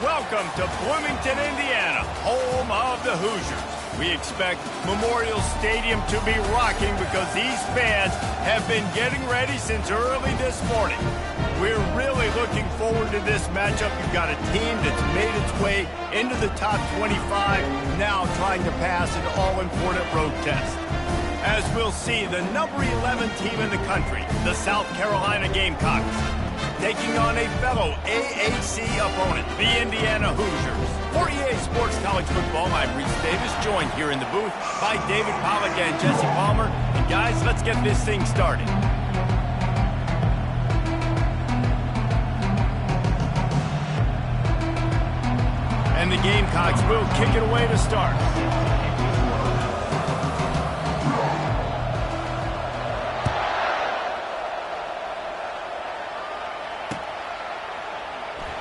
Welcome to Bloomington, Indiana, home of the Hoosiers. We expect Memorial Stadium to be rocking because these fans have been getting ready since early this morning. We're really looking forward to this matchup. You've got a team that's made its way into the top 25, now trying to pass an all-important road test. As we'll see, the number 11 team in the country, the South Carolina Gamecocks, taking on a fellow AAC opponent, the Indiana Hoosiers. For EA Sports College Football, I'm Reese Davis, joined here in the booth by David Pollack and Jesse Palmer. And guys, let's get this thing started. And the Gamecocks will kick it away to start.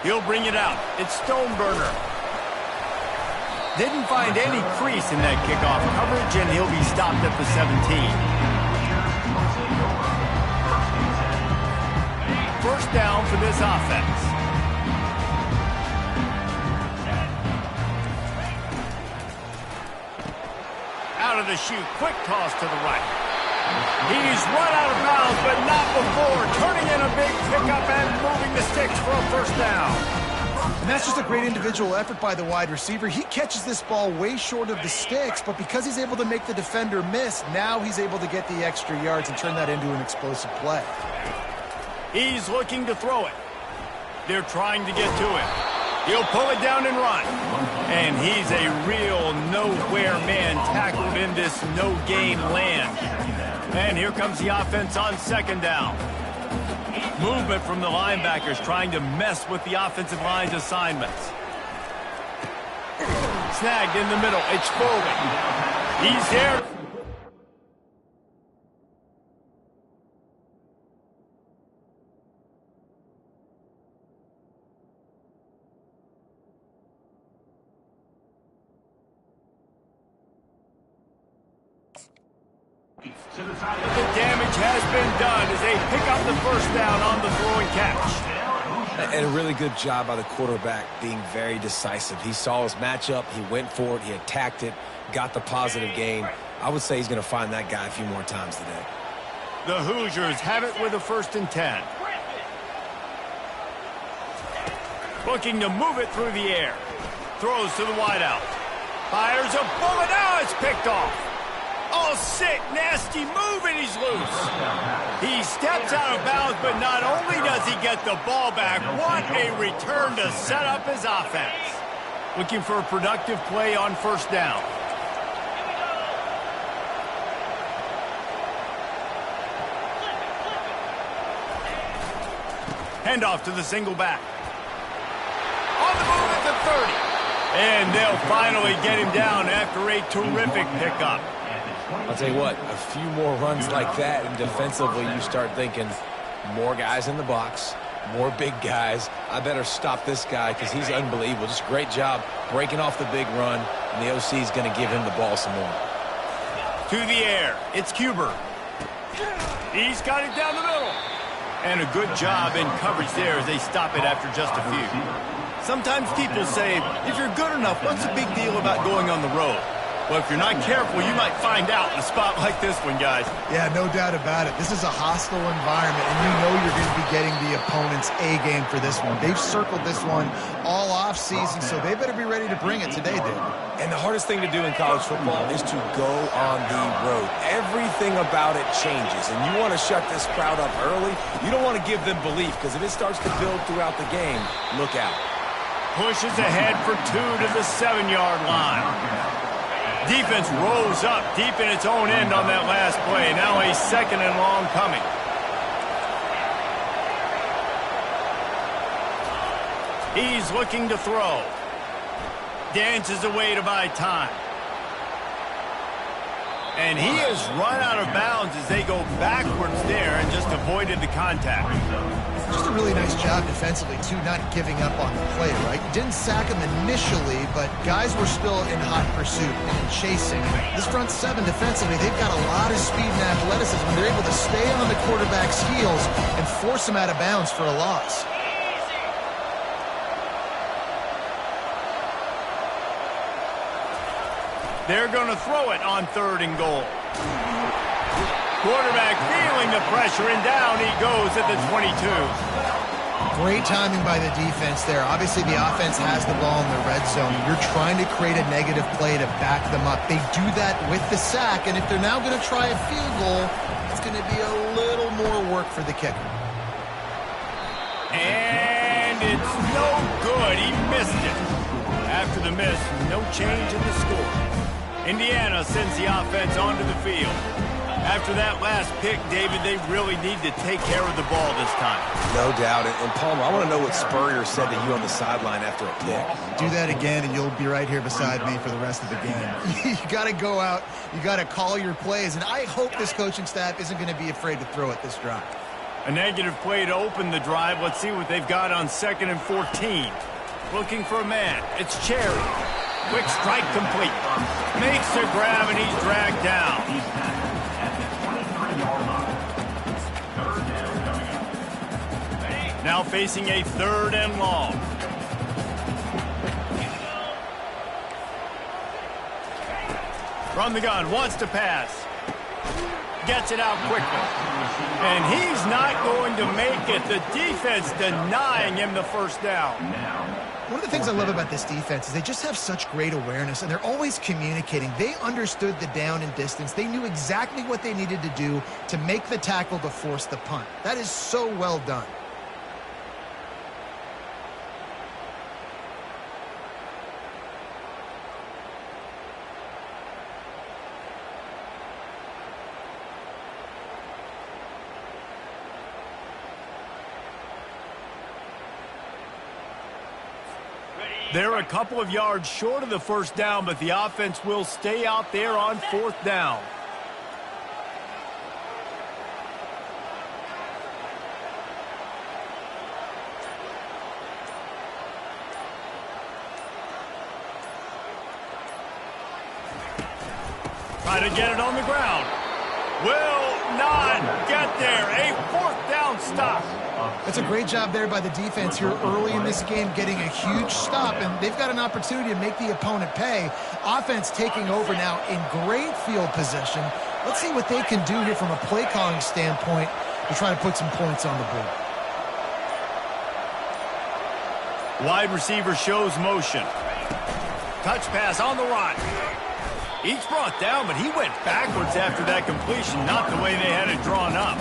He'll bring it out. It's Stoneburner. Didn't find any crease in that kickoff coverage, and he'll be stopped at the 17. First down for this offense. Out of the chute, quick toss to the right. He's run out of bounds, but not before turning in a big pickup and moving the sticks for a first down. And that's just a great individual effort by the wide receiver. He catches this ball way short of the sticks, but because he's able to make the defender miss, now he's able to get the extra yards and turn that into an explosive play. He's looking to throw it. They're trying to get to him. He'll pull it down and run. And he's a real nowhere man tackled in this no-gain land. And here comes the offense on second down. Movement from the linebackers trying to mess with the offensive line's assignments. Snagged in the middle. It's Foley. He's there. The damage has been done as they pick up the first down on the throw and catch. And a really good job by the quarterback being very decisive. He saw his matchup, he went for it, he attacked it, got the positive gain. I would say he's going to find that guy a few more times today. The Hoosiers have it with a 1st and 10. Looking to move it through the air. Throws to the wideout. Fires a bullet. Now it's picked off. Oh, sick, nasty move, and he's loose. He steps out of bounds, but not only does he get the ball back, what a return to set up his offense. Looking for a productive play on first down. Handoff to the single back. On the move at the 30. And they'll finally get him down after a terrific pickup. I'll tell you what, a few more runs like that, and defensively you start thinking more guys in the box, more big guys. I better stop this guy because he's unbelievable. Just a great job breaking off the big run, and the OC is going to give him the ball some more. To the air, it's Cuber. He's got it down the middle. And a good job in coverage there as they stop it after just a few. Sometimes people say, if you're good enough, what's the big deal about going on the road? Well, if you're not careful, you might find out in a spot like this one, guys. Yeah, no doubt about it. This is a hostile environment, and you know you're going to be getting the opponent's A-game for this one. They've circled this one all off-season, so they better be ready to bring it today, Dave. And the hardest thing to do in college football is to go on the road. Everything about it changes, and you want to shut this crowd up early. You don't want to give them belief, because if it starts to build throughout the game, look out. Pushes ahead for 2 to the 7-yard line. Defense rolls up deep in its own end on that last play. Now a 2nd and long coming. He's looking to throw. Dances away to buy time. And he has run out of bounds as they go backwards there and just avoided the contact. Just a really nice job defensively, too, not giving up on the play, right? Didn't sack him initially, but guys were still in hot pursuit and chasing. This front 7 defensively, they've got a lot of speed and athleticism. They're able to stay on the quarterback's heels and force him out of bounds for a loss. They're going to throw it on 3rd and goal. Quarterback feeling the pressure, and down he goes at the 22. Great timing by the defense there. Obviously, the offense has the ball in the red zone. You're trying to create a negative play to back them up. They do that with the sack, and if they're now going to try a field goal, it's going to be a little more work for the kicker. And it's no good. He missed it. After the miss, no change in the score. Indiana sends the offense onto the field. After that last pick, David, they really need to take care of the ball this time. No doubt. And Palmer, I want to know what Spurrier said to you on the sideline after a pick. Do that again, and you'll be right here beside me for the rest of the game. You got to go out. You got to call your plays, and I hope this coaching staff isn't going to be afraid to throw it this drive. A negative play to open the drive. Let's see what they've got on 2nd and 14. Looking for a man. It's Cherry. Quick strike complete. Makes the grab, and he's dragged down. Now facing a 3rd and long. From the gun, wants to pass. Gets it out quickly. And he's not going to make it. The defense denying him the 1st down. One of the things I love about this defense is they just have such great awareness, and they're always communicating. They understood the down and distance. They knew exactly what they needed to do to make the tackle to force the punt. That is so well done. They're a couple of yards short of the 1st down, but the offense will stay out there on 4th down. Try to get it on the ground. Will not get there. A 4th down stop. That's a great job there by the defense here early in this game, getting a huge stop, and they've got an opportunity to make the opponent pay. Offense taking over now in great field position. Let's see what they can do here from a play calling standpoint to try to put some points on the board. Wide receiver shows motion. Touch pass on the run. He's brought down, but he went backwards after that completion, not the way they had it drawn up.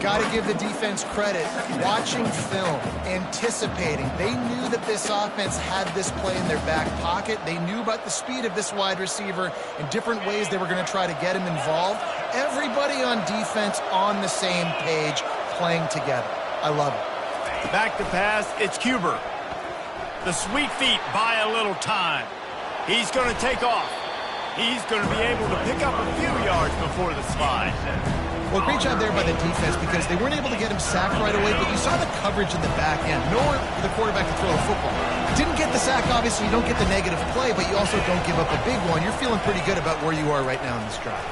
Got to give the defense credit. Watching film, anticipating. They knew that this offense had this play in their back pocket. They knew about the speed of this wide receiver and different ways they were going to try to get him involved. Everybody on defense on the same page, playing together. I love it. Back to pass, it's Cuber. The sweet feet buy a little time. He's going to take off. He's going to be able to pick up a few yards before the slide. Well, great job there by the defense because they weren't able to get him sacked right away, but you saw the coverage in the back end. Nowhere for the quarterback to throw the football. Didn't get the sack, obviously. You don't get the negative play, but you also don't give up a big one. You're feeling pretty good about where you are right now in this drive.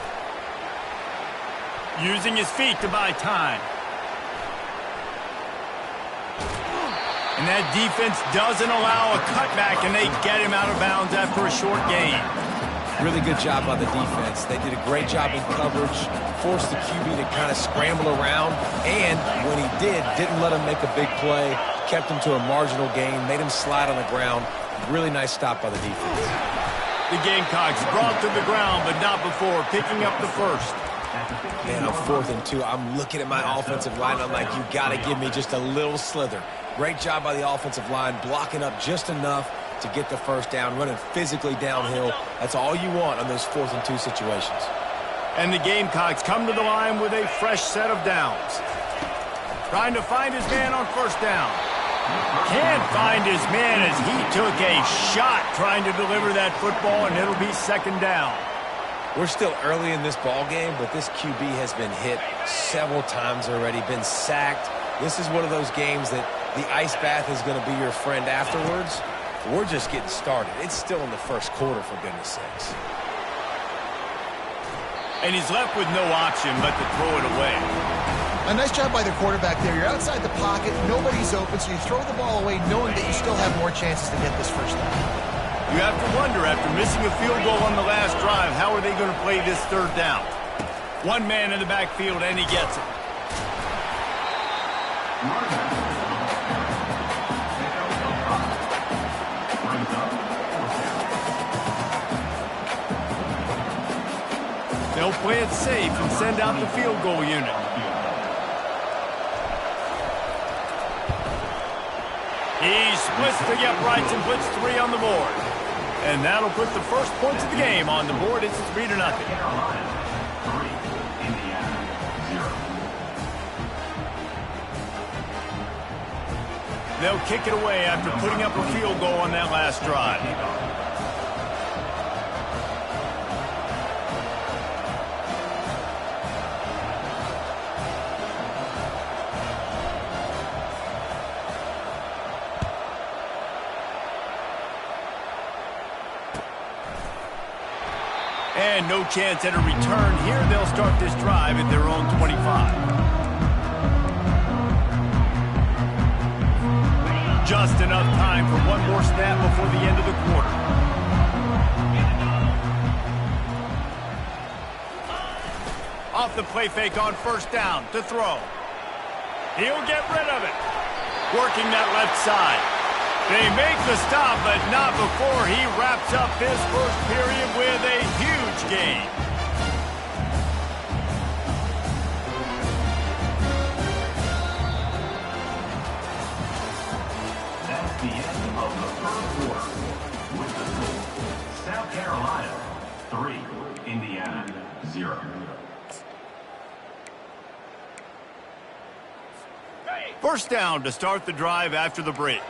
Using his feet to buy time. And that defense doesn't allow a cutback, and they get him out of bounds after a short gain. Really good job by the defense. They did a great job in coverage, forced the QB to kind of scramble around, and when he didn't let him make a big play, kept him to a marginal gain, made him slide on the ground. Really nice stop by the defense. The Gamecocks brought to the ground, but not before picking up the 1st. Man, on 4th and 2, I'm looking at my offensive line. I'm like, you got to give me just a little slither. Great job by the offensive line, blocking up just enough to get the 1st down, running physically downhill. That's all you want on those 4th and 2 situations. And the Gamecocks come to the line with a fresh set of downs. Trying to find his man on 1st down. Can't find his man as he took a shot trying to deliver that football, and it'll be 2nd down. We're still early in this ball game, but this QB has been hit several times already, been sacked. This is one of those games that the ice bath is going to be your friend afterwards. We're just getting started. It's still in the 1st quarter, for goodness sakes. And he's left with no option but to throw it away. A nice job by the quarterback there. You're outside the pocket. Nobody's open, so you throw the ball away knowing that you still have more chances to get this 1st down. You have to wonder, after missing a field goal on the last drive, how are they going to play this third down? One man in the backfield, and he gets it. They'll play it safe and send out the field goal unit. He splits the uprights and puts 3 on the board. And that'll put the first points of the game on the board. It's 3-0. They'll kick it away after putting up a field goal on that last drive. And no chance at a return here. They'll start this drive at their own 25. Just enough time for one more snap before the end of the quarter. Off the play fake on first down to throw. He'll get rid of it. Working that left side. They make the stop, but not before he wraps up this first period with a huge gain. That's the end of the first quarter. With the score, South Carolina 3, Indiana 0. First down to start the drive after the break.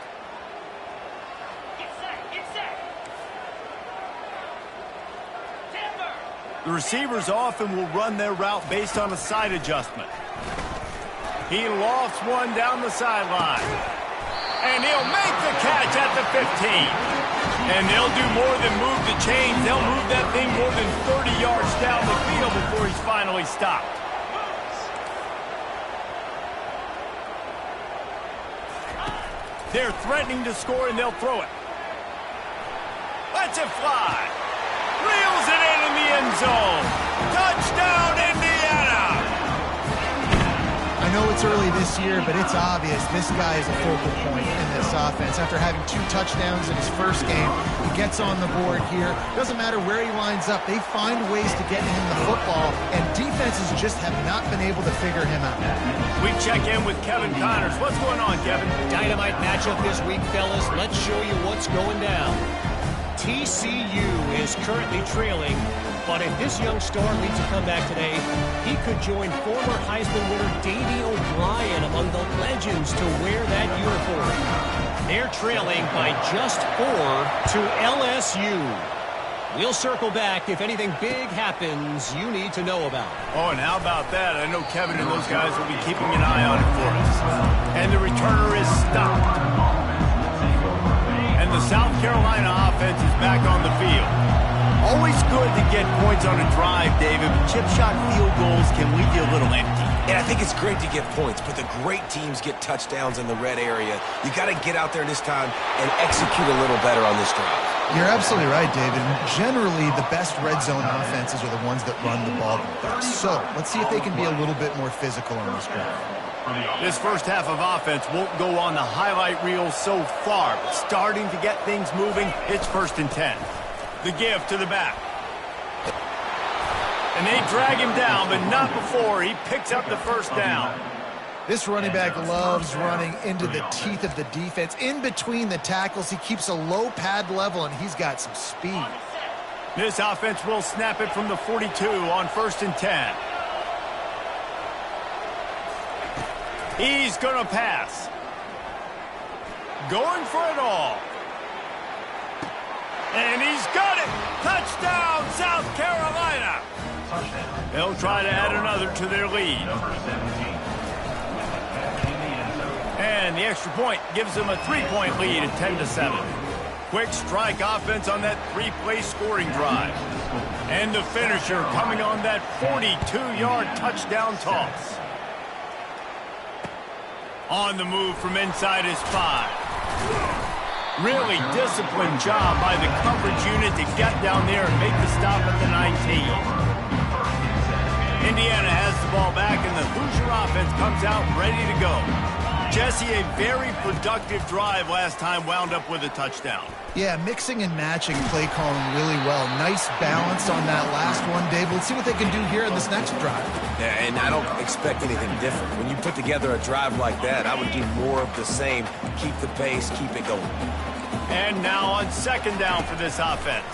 The receivers often will run their route based on a side adjustment. He lofts one down the sideline. And he'll make the catch at the 15. And they'll do more than move the chains. They'll move that thing more than 30 yards down the field before he's finally stopped. They're threatening to score, and they'll throw it. Lets it fly. Reels it in the end zone. Touchdown, Indiana! I know it's early this year, but it's obvious this guy is a focal point in this offense. After having 2 touchdowns in his first game, he gets on the board here. Doesn't matter where he lines up, they find ways to get him the football, and defenses just have not been able to figure him out. We check in with Kevin Connors. What's going on, Kevin? Dynamite matchup this week, fellas. Let's show you what's going down. TCU is currently trailing, but if this young star leads a comeback today, he could join former Heisman winner Davey O'Brien among the legends to wear that uniform. They're trailing by just 4 to LSU. We'll circle back if anything big happens you need to know about. Oh, and how about that? I know Kevin and those guys will be keeping an eye on it for us. And the returner is stopped. And the South Carolina offense is back on the field. Always good to get points on a drive, David, but chip shot field goals can leave you a little empty. Yeah, I think it's great to get points, but the great teams get touchdowns in the red area. You got to get out there this time and execute a little better on this drive. You're absolutely right, David. Generally, the best red zone offenses are the ones that run the ball the best. So let's see if they can be a little bit more physical on this drive. This first half of offense won't go on the highlight reel so far, but starting to get things moving, it's 1st and 10. The give to the back. And they drag him down, but not before he picks up the first down. This running back loves running into the teeth of the defense. In between the tackles, he keeps a low pad level, and he's got some speed. This offense will snap it from the 42 on 1st and 10. He's going to pass. Going for it all. And he's got it. Touchdown, South Carolina. They'll try to add another to their lead. And the extra point gives them a 3-point lead at 10-7. Quick strike offense on that 3-play scoring drive. And the finisher coming on that 42-yard touchdown toss. On the move from inside his 5. Really disciplined job by the coverage unit to get down there and make the stop at the 19. Indiana has the ball back, and the Hoosier offense comes out ready to go. Jesse, a very productive drive last time wound up with a touchdown. Yeah, mixing and matching play calling really well. Nice balance on that last one, Dave. Let's see what they can do here in this next drive. Yeah, and I don't expect anything different. When you put together a drive like that, I would do more of the same. Keep the pace, keep it going. And now on second down for this offense.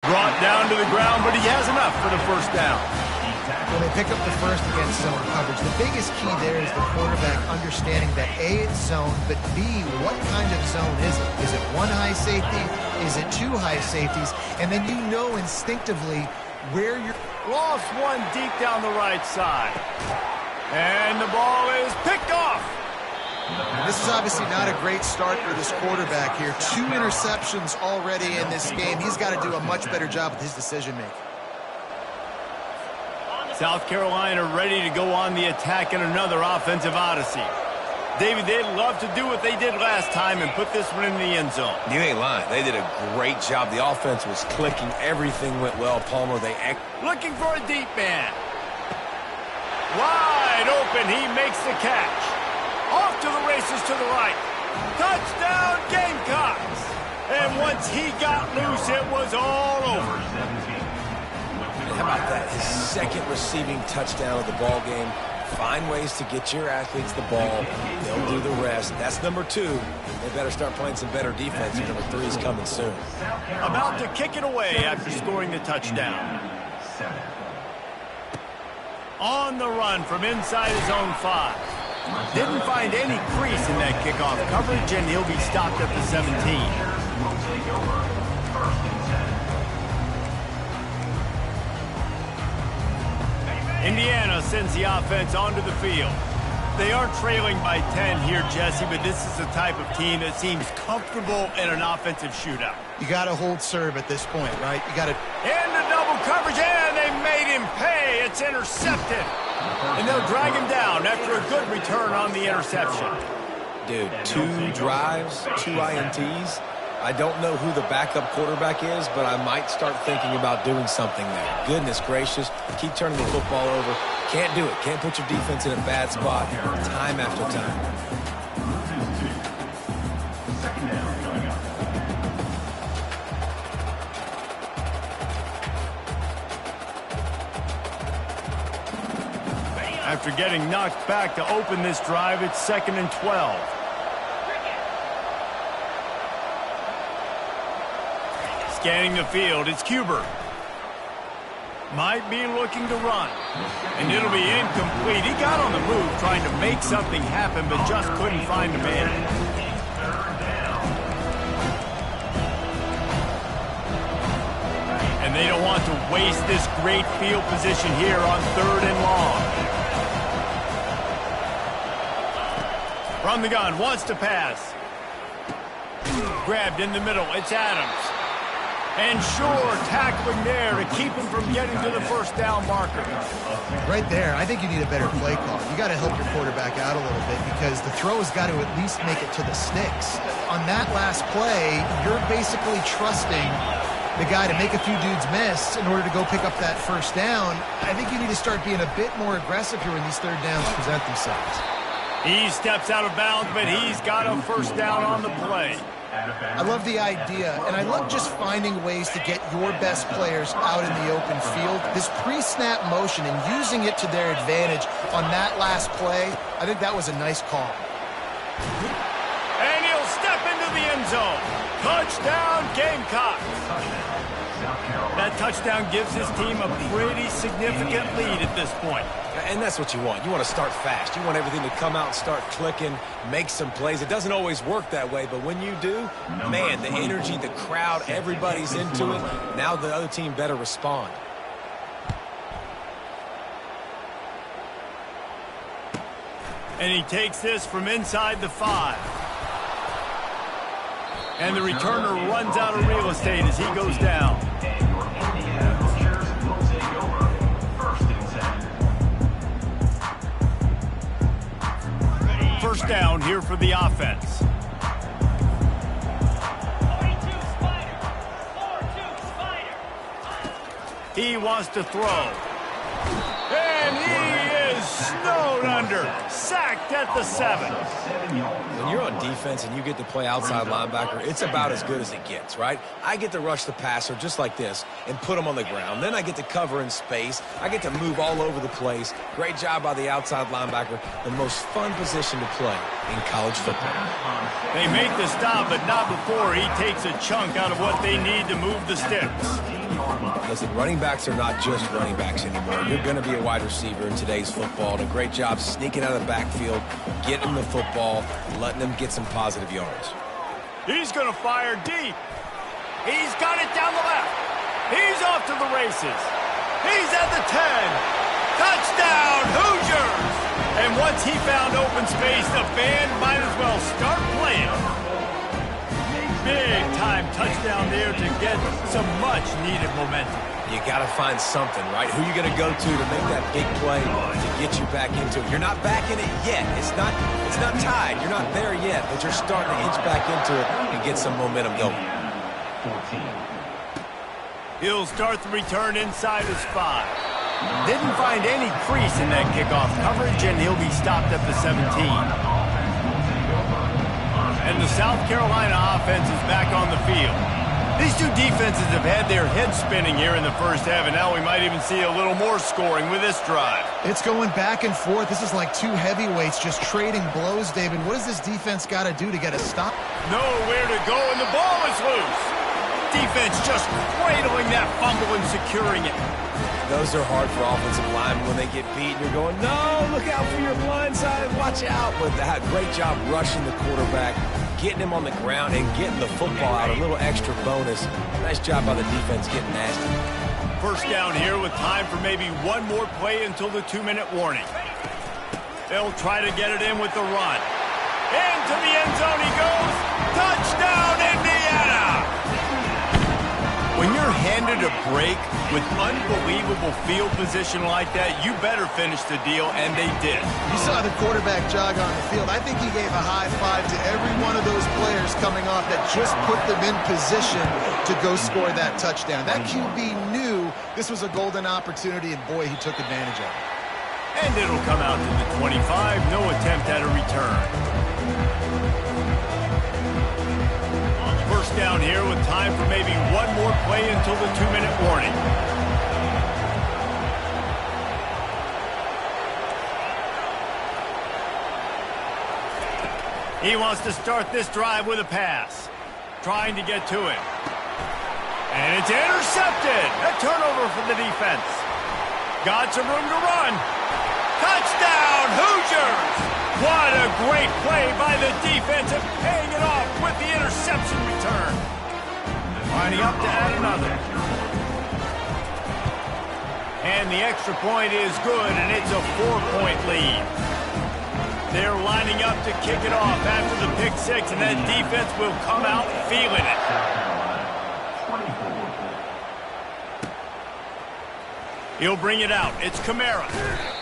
Brought down to the ground, but he has enough for the first down. When they pick up the first against zone coverage, the biggest key there is the quarterback understanding that A, it's zone, but B, what kind of zone is it? Is it one high safety? Is it two high safeties? And then you know instinctively where you're... Lost one deep down the right side. And the ball is picked off. This is obviously not a great start for this quarterback here. 2 interceptions already in this game. He's got to do a much better job with his decision-making. South Carolina ready to go on the attack in another offensive odyssey. David, they'd love to do what they did last time and put this one in the end zone. You ain't lying. They did a great job. The offense was clicking. Everything went well. Palmer, looking for a deep man. Wide open. He makes the catch. Off to the races to the right. Touchdown, Gamecocks. And once he got loose, it was all over. How about that? His second receiving touchdown of the ball game. Find ways to get your athletes the ball. They'll do the rest. That's number 2. They better start playing some better defense. Number 3 is coming soon. About to kick it away after scoring the touchdown. On the run from inside his own 5. Didn't find any crease in that kickoff coverage, and he'll be stopped at the 17. Indiana sends the offense onto the field. They aren't trailing by 10 here, Jesse, but this is the type of team that seems comfortable in an offensive shootout. You got to hold serve at this point, right? You got to... Into double coverage, and they made him pay. It's intercepted. And they'll drag him down after a good return on the interception. Dude, 2 drives, 2 INTs. I don't know who the backup quarterback is, but I might start thinking about doing something there. Goodness gracious, keep turning the football over. Can't do it. Can't put your defense in a bad spot time after time. After getting knocked back to open this drive, it's 2nd and 12. Scanning the field, it's Cuber. Might be looking to run. And it'll be incomplete. He got on the move trying to make something happen, but just couldn't find a man. And they don't want to waste this great field position here on 3rd and long. From the gun, wants to pass. Grabbed in the middle, it's Adams. And Shore tackling there to keep him from getting to the first down marker. Right there, I think you need a better play call. You got to help your quarterback out a little bit because the throw has got to at least make it to the sticks. On that last play, you're basically trusting the guy to make a few dudes miss in order to go pick up that first down. I think you need to start being a bit more aggressive here when these 3rd downs present themselves. He steps out of bounds, but he's got a first down on the play. I love the idea, and I love just finding ways to get your best players out in the open field. This pre-snap motion and using it to their advantage on that last play, I think that was a nice call. And he'll step into the end zone. Touchdown, Gamecocks. That touchdown gives his team a pretty significant lead at this point. And that's what you want. You want to start fast. You want everything to come out and start clicking, make some plays. It doesn't always work that way, but when you do, man, the energy, the crowd, everybody's into it. Now the other team better respond. And he takes this from inside the 5. And the returner runs out of real estate as he goes down. First down here for the offense. He wants to throw. And he is snowed under. Sacked at the 7. When you're on defense and you get to play outside linebacker, it's about as good as it gets, right? I get to rush the passer just like this and put him on the ground. Then I get to cover in space. I get to move all over the place. Great job by the outside linebacker. The most fun position to play in college football. They make the stop, but not before he takes a chunk out of what they need to move the sticks. Listen, running backs are not just running backs anymore. You're going to be a wide receiver in today's football. And a great job sneaking out of the backfield, getting the football, letting them get some positive yards. He's going to fire deep. He's got it down the left. He's off to the races. He's at the 10. Touchdown, Hoosiers! And once he found open space, the band might as well start playing. Big-time touchdown there to get some much-needed momentum. You got to find something, right? Who are you going to go to make that big play to get you back into it? You're not back in it yet. It's not tied. You're not there yet, but you're starting to inch back into it and get some momentum going. He'll start the return inside his 5. Didn't find any crease in that kickoff coverage, and he'll be stopped at the 17. And the South Carolina offense is back on the field. These two defenses have had their heads spinning here in the first half, and now we might even see a little more scoring with this drive. It's going back and forth. This is like two heavyweights just trading blows, David. What does this defense got to do to get a stop? Nowhere to go, and the ball is loose. Defense just cradling that fumble and securing it. Those are hard for offensive linemen when they get beat. You're going, no, look out for your blind side. Watch out. But that great job rushing the quarterback, getting him on the ground, and getting the football out. A little extra bonus. Nice job by the defense getting nasty. First down here with time for maybe one more play until the 2-minute warning. They'll try to get it in with the run. Into the end zone he goes. Touchdown, Indiana! When you're handed a break with unbelievable field position like that, you better finish the deal, and they did. You saw the quarterback jog on the field. I think he gave a high five to every one of those players coming off that just put them in position to go score that touchdown. That QB knew this was a golden opportunity, and boy, he took advantage of it. And it'll come out to the 25. No attempt at a return. First down here with time for maybe one more play until the 2-minute warning. He wants to start this drive with a pass. Trying to get to it. And it's intercepted. A turnover for the defense. Got some room to run. Touchdown, Hoosiers! What a great play by the defense and paying it off with the interception return. Lining up to add another. And the extra point is good, and it's a 4-point lead. They're lining up to kick it off after the pick six, and that defense will come out feeling it. He'll bring it out. It's Kamara.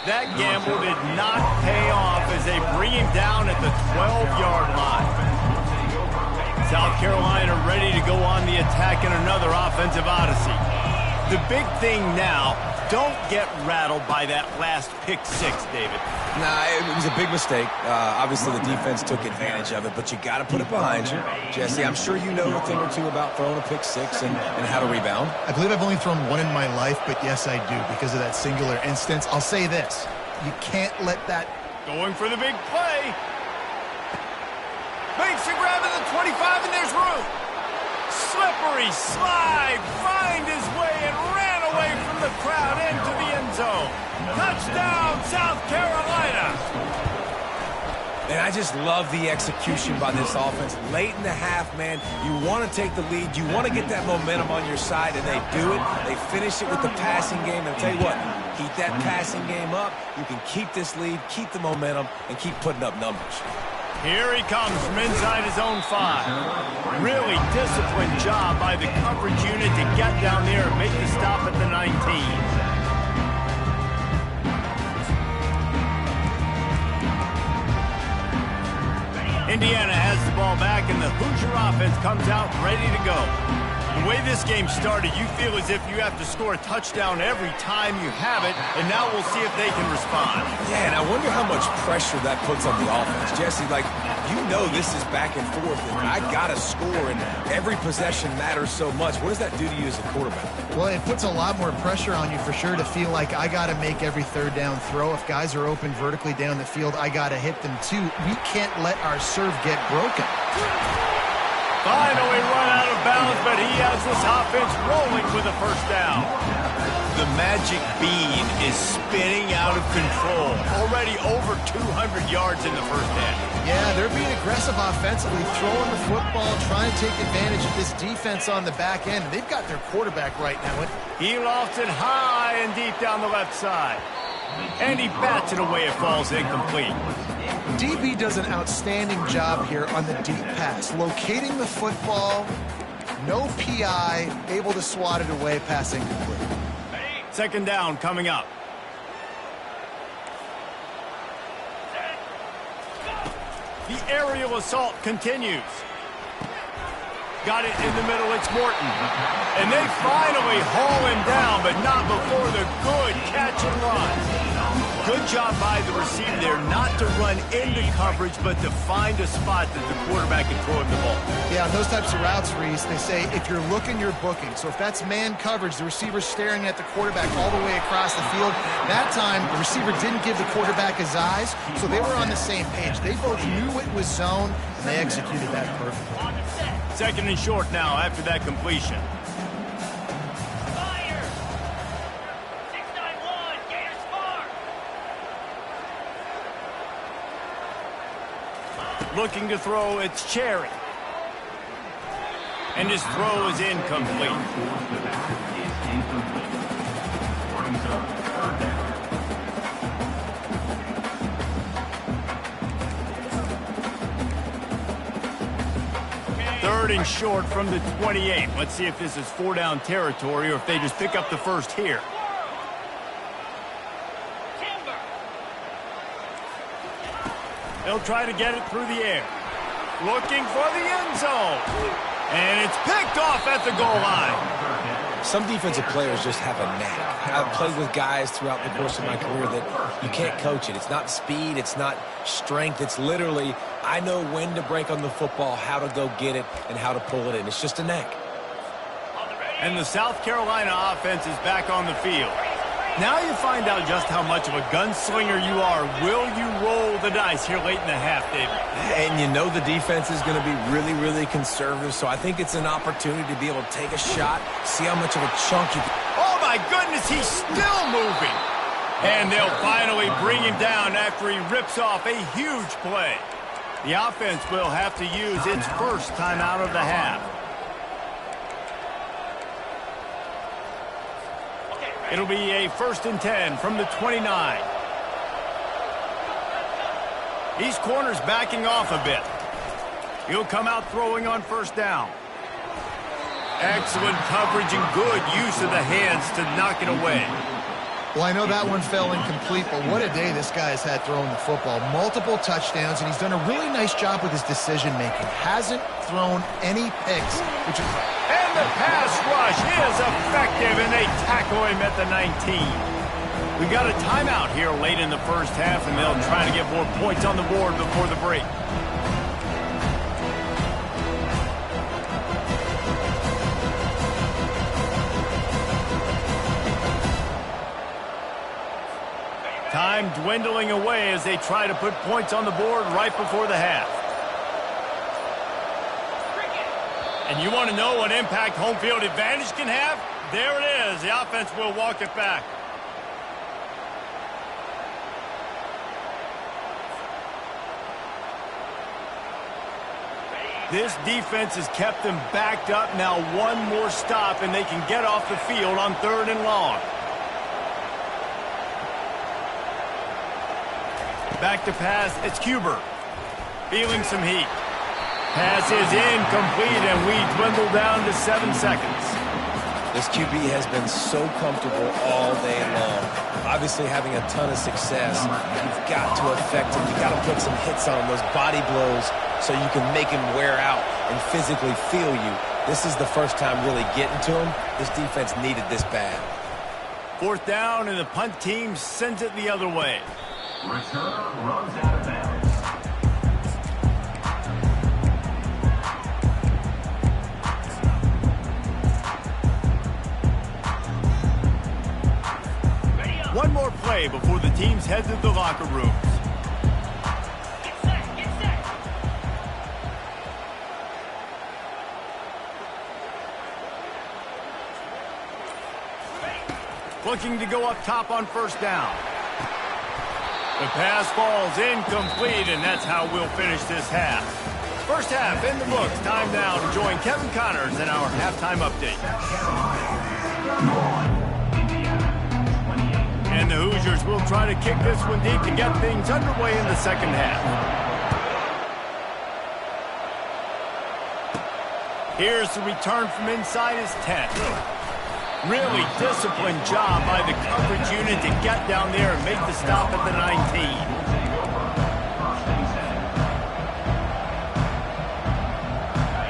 That gamble did not pay off as they bring him down at the 12-yard line. South Carolina ready to go on the attack in another offensive odyssey. The big thing now, don't get rattled by that last pick six, David. Nah, it was a big mistake. Obviously, the defense took advantage of it, but you got to put it behind you. Jesse, I'm sure you know a thing or two about throwing a pick six and how to rebound. I believe I've only thrown one in my life, but yes, I do, because of that singular instance. I'll say this. You can't let that... Going for the big play. Makes a grab at the 25, and there's room. Slippery slide, find his way, and ran away from the crowd into the end zone. Touchdown, South Carolina. And I just love the execution by this offense. Late in the half, man, you want to take the lead. You want to get that momentum on your side, and they do it. They finish it with the passing game. And I'll tell you what, keep that passing game up. You can keep this lead, keep the momentum, and keep putting up numbers. Here he comes from inside his own 5. Really disciplined job by the coverage unit to get down there and make the stop at the 19. Indiana has the ball back, and the Hoosier offense comes out ready to go. The way this game started, you feel as if you have to score a touchdown every time you have it, and now we'll see if they can respond. Yeah, and I wonder how much pressure that puts on the offense. Jesse, like, you know this is back and forth, and I got to score, and every possession matters so much. What does that do to you as a quarterback? Well, it puts a lot more pressure on you for sure to feel like I got to make every third down throw. If guys are open vertically down the field, I got to hit them too. We can't let our serve get broken. Finally run out of bounds, but he has this offense rolling with a first down. The magic bean is spinning out of control. Already over 200 yards in the first half. Yeah, they're being aggressive offensively, throwing the football, trying to take advantage of this defense on the back end. They've got their quarterback right now. He lofts it high and deep down the left side. And he bats it away. It falls incomplete. DB does an outstanding job here on the deep pass. Locating the football, no PI, able to swat it away, pass incomplete. Second down coming up. The aerial assault continues. Got it in the middle, it's Morton. And they finally haul him down, but not before the good catch and run. Good job by the receiver there not to run into coverage, but to find a spot that the quarterback can throw him the ball. Yeah, on those types of routes, Reese, they say if you're looking, you're booking. So if that's man coverage, the receiver's staring at the quarterback all the way across the field. That time, the receiver didn't give the quarterback his eyes, so they were on the same page. They both knew it was zone, and they executed that perfectly. Second and short now after that completion. Looking to throw, it's Cherry. And his throw is incomplete. Third and short from the 28. Let's see if this is four-down territory or if they just pick up the first here. They'll try to get it through the air. Looking for the end zone. And it's picked off at the goal line. Some defensive players just have a knack. I've played with guys throughout the course of my career that you can't coach it. It's not speed, it's not strength. It's literally, I know when to break on the football, how to go get it, and how to pull it in. It's just a knack. And the South Carolina offense is back on the field. Now you find out just how much of a gunslinger you are. Will you roll the dice here late in the half, David? And you know the defense is going to be really, really conservative, so I think it's an opportunity to be able to take a shot, see how much of a chunk you can. Oh, my goodness, he's still moving. And they'll finally bring him down after he rips off a huge play. The offense will have to use its first time out of the half. It'll be a 1st and 10 from the 29. These corners backing off a bit. He'll come out throwing on first down. Excellent coverage and good use of the hands to knock it away. Well, I know that one fell incomplete, but what a day this guy has had throwing the football. Multiple touchdowns, and he's done a really nice job with his decision-making. Hasn't thrown any picks, which is... And the pass rush is effective, and they tackle him at the 19. We got a timeout here late in the first half, and they'll try to get more points on the board before the break. Time dwindling away as they try to put points on the board right before the half. And you want to know what impact home field advantage can have? There it is. The offense will walk it back. This defense has kept them backed up. Now one more stop, and they can get off the field on 3rd and long. Back to pass, it's Huber. Feeling some heat. Pass is incomplete, and we dwindle down to 7 seconds. This QB has been so comfortable all day long. Obviously having a ton of success. You've got to affect him. You've got to put some hits on him, those body blows, so you can make him wear out and physically feel you. This is the first time really getting to him. This defense needed this bad. 4th down, and the punt team sends it the other way. Returner runs out of bounds. One more play before the teams head to the locker rooms. Get set, get set. Looking to go up top on 1st down. The pass falls incomplete, and that's how we'll finish this half. First half in the books. Time now to join Kevin Connors in our halftime update. And the Hoosiers will try to kick this one deep to get things underway in the second half. Here's the return from inside his 10. Really disciplined job by the coverage unit to get down there and make the stop at the 19.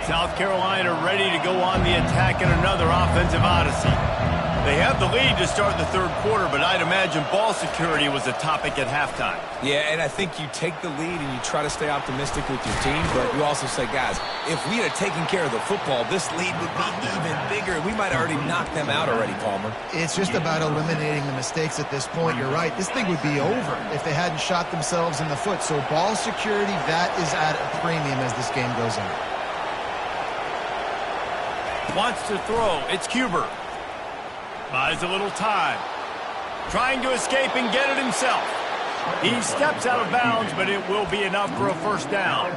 South Carolina ready to go on the attack in another offensive odyssey. They have the lead to start the 3rd quarter, but I'd imagine ball security was a topic at halftime. Yeah, and I think you take the lead and you try to stay optimistic with your team, but you also say, guys, if we had taken care of the football, this lead would be even bigger. We might have already knocked them out already, Palmer. It's just about eliminating the mistakes at this point. You're right. This thing would be over if they hadn't shot themselves in the foot. So ball security, that is at a premium as this game goes on. Wants to throw. It's Cuber. Buys a little time. Trying to escape and get it himself. He steps out of bounds, but it will be enough for a 1st down.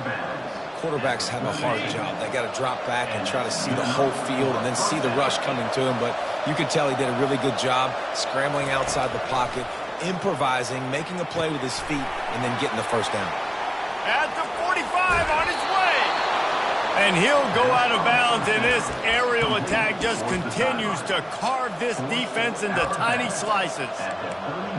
Quarterbacks have a hard job. They got to drop back and try to see the whole field and then see the rush coming to him. But you could tell he did a really good job scrambling outside the pocket, improvising, making a play with his feet, and then getting the 1st down. At the 45 on his way. And he'll go out of bounds, and this aerial attack just continues to carve this defense into tiny slices.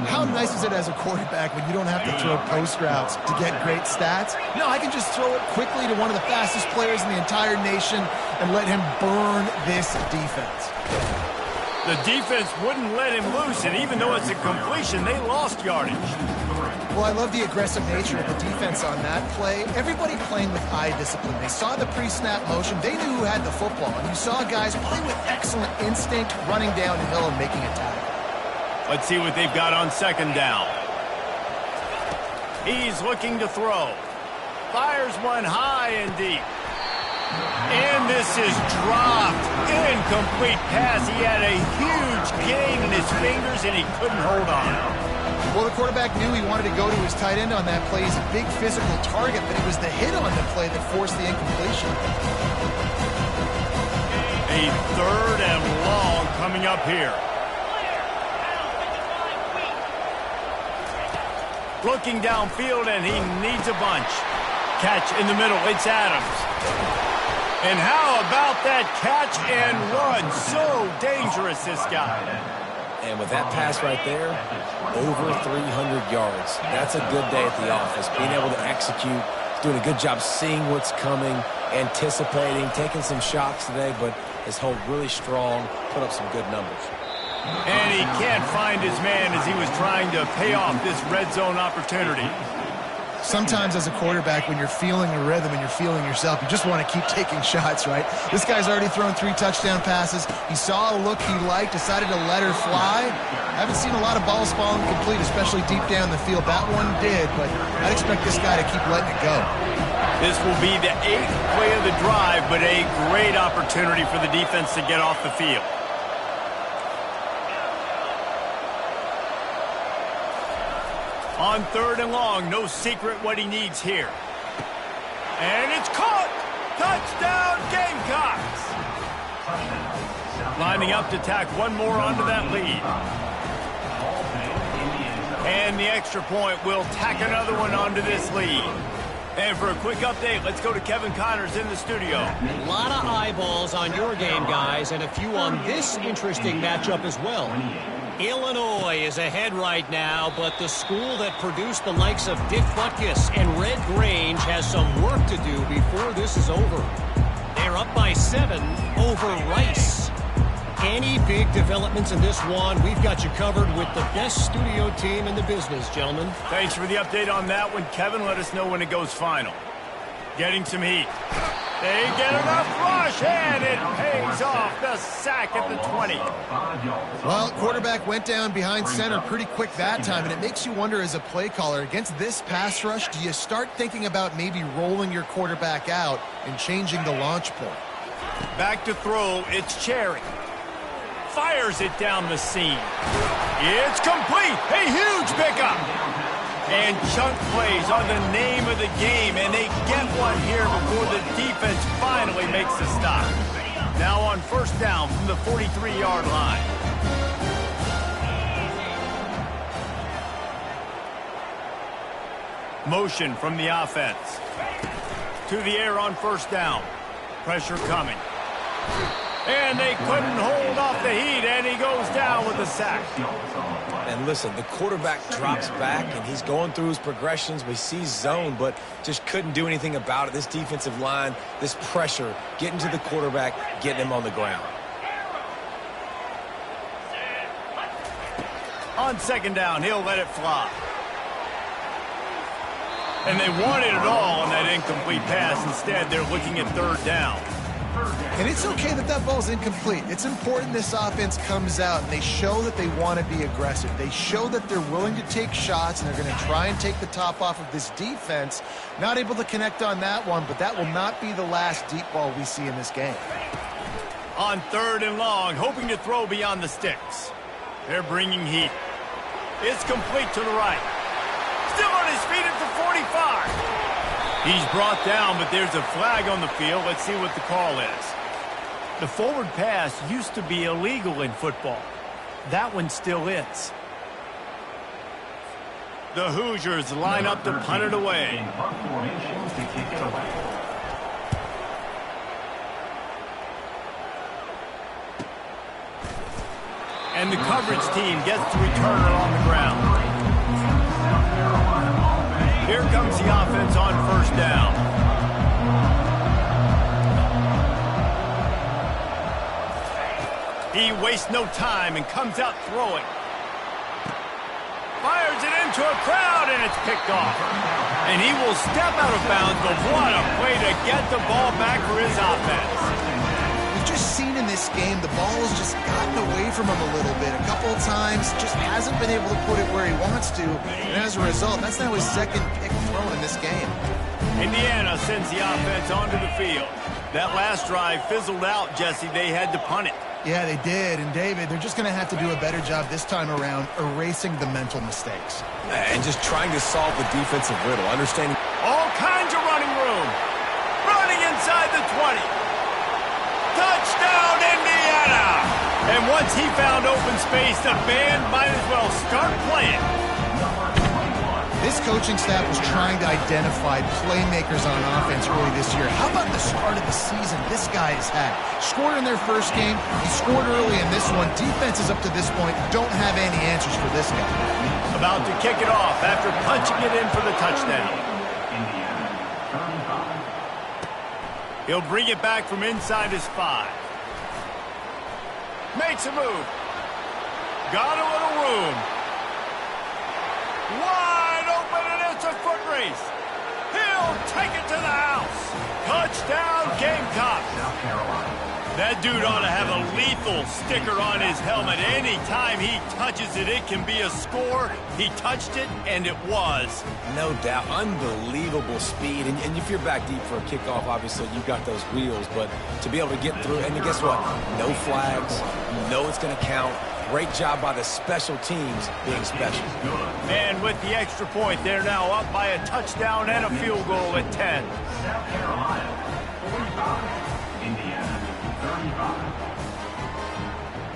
How nice is it as a quarterback when you don't have to throw post routes to get great stats? No, I can just throw it quickly to one of the fastest players in the entire nation and let him burn this defense. The defense wouldn't let him loose, and even though it's a completion, they lost yardage. Well, I love the aggressive nature of the defense on that play. Everybody playing with eye discipline. They saw the pre-snap motion. They knew who had the football. And you saw guys playing with excellent instinct, running down the hill and making a tackle. Let's see what they've got on 2nd down. He's looking to throw. Fires one high and deep. And this is dropped. Incomplete pass. He had a huge gain in his fingers, and he couldn't hold on. Well, the quarterback knew he wanted to go to his tight end on that play. He's a big physical target, but it was the hit on the play that forced the incompletion. A 3rd and long coming up here. Looking downfield, and he needs a bunch. Catch in the middle. It's Adams. And how about that catch and run? So dangerous, this guy. And with that pass right there, over 300 yards. That's a good day at the office. Being able to execute, doing a good job seeing what's coming, anticipating, taking some shots today, but his hold really strong, put up some good numbers. And he can't find his man as he was trying to pay off this red zone opportunity. Sometimes as a quarterback, when you're feeling a rhythm and you're feeling yourself, you just want to keep taking shots, right? This guy's already thrown 3 touchdown passes. He saw a look he liked, decided to let her fly. I haven't seen a lot of balls falling complete, especially deep down the field. That one did, but I'd expect this guy to keep letting it go. This will be the 8th play of the drive, but a great opportunity for the defense to get off the field. On 3rd and long, no secret what he needs here. And it's caught! Touchdown, Gamecocks! Lining up to tack one more onto that lead. And the extra point will tack another one onto this lead. And for a quick update, let's go to Kevin Connors in the studio. A lot of eyeballs on your game, guys, and a few on this interesting matchup as well. Illinois is ahead right now, but the school that produced the likes of Dick Butkus and Red Grange has some work to do before this is over. They're up by 7 over Rice. Any big developments in this one, we've got you covered with the best studio team in the business, gentlemen. Thanks for the update on that one, Kevin. Let us know when it goes final. Getting some heat. They get enough rush, and it pays off. The sack at the 20. Well, quarterback went down behind center pretty quick that time, and it makes you wonder as a play caller, against this pass rush, do you start thinking about maybe rolling your quarterback out and changing the launch point? Back to throw, it's Cherry. Fires it down the seam. It's complete. A huge pickup. And chunk plays are the name of the game, and they get one here before the defense finally makes the stop. Now on first down from the 43-yard line. Motion from the offense. To the air on first down. Pressure coming. And they couldn't hold off the heat, and he goes down with a sack. And listen, the quarterback drops back, and he's going through his progressions. We see zone, but just couldn't do anything about it. This defensive line, this pressure, getting to the quarterback, getting him on the ground. On second down, he'll let it fly. And they wanted it all on that incomplete pass. Instead, they're looking at third down. And it's okay that that ball's incomplete. It's important this offense comes out and they show that they want to be aggressive. They show that they're willing to take shots and they're going to try and take the top off of this defense. Not able to connect on that one, but that will not be the last deep ball we see in this game. On third and long, hoping to throw beyond the sticks. They're bringing heat. It's complete to the right. Still on his feet at the 45. He's brought down, but there's a flag on the field. Let's see what the call is. The forward pass used to be illegal in football. That one still is. The Hoosiers line up to punt it away. In punt formation to kick it away. And the coverage team gets to return it on the ground. Here comes the offense on first down. He wastes no time and comes out throwing. Fires it into a crowd, and it's picked off. And he will step out of bounds, but what a play to get the ball back for his offense. We've just seen in this game the ball has just gotten away from him a little bit. A couple of times, just hasn't been able to put it where he wants to. And as a result, that's now his second pick thrown in this game. Indiana sends the offense onto the field. That last drive fizzled out, Jesse. They had to punt it. Yeah, they did. And David, they're just going to have to do a better job this time around erasing the mental mistakes. And just trying to solve the defensive riddle. Understanding All kinds of running room. Running inside the 20. Touchdown, Indiana! And once he found open space, the band might as well start playing. This coaching staff was trying to identify playmakers on offense early this year. How about the start of the season this guy has had? Scored in their first game. He scored early in this one. Defenses up to this point don't have any answers for this guy. About to kick it off after punching it in for the touchdown. Indiana, 35. He'll bring it back from inside his 5. Makes a move. Got a little room. Wide open, and it's a foot race. He'll take it to the house. Touchdown, Gamecock. South Carolina. That dude ought to have a lethal sticker on his helmet. Anytime he touches it, it can be a score. He touched it, and it was. no doubt, unbelievable speed. And if you're back deep for a kickoff, obviously you've got those wheels. But to be able to get through, and guess what? No flags. You know it's going to count. Great job by the special teams being special. And with the extra point, they're now up by a touchdown and a field goal at 10. South Carolina, 45. Indiana, 35.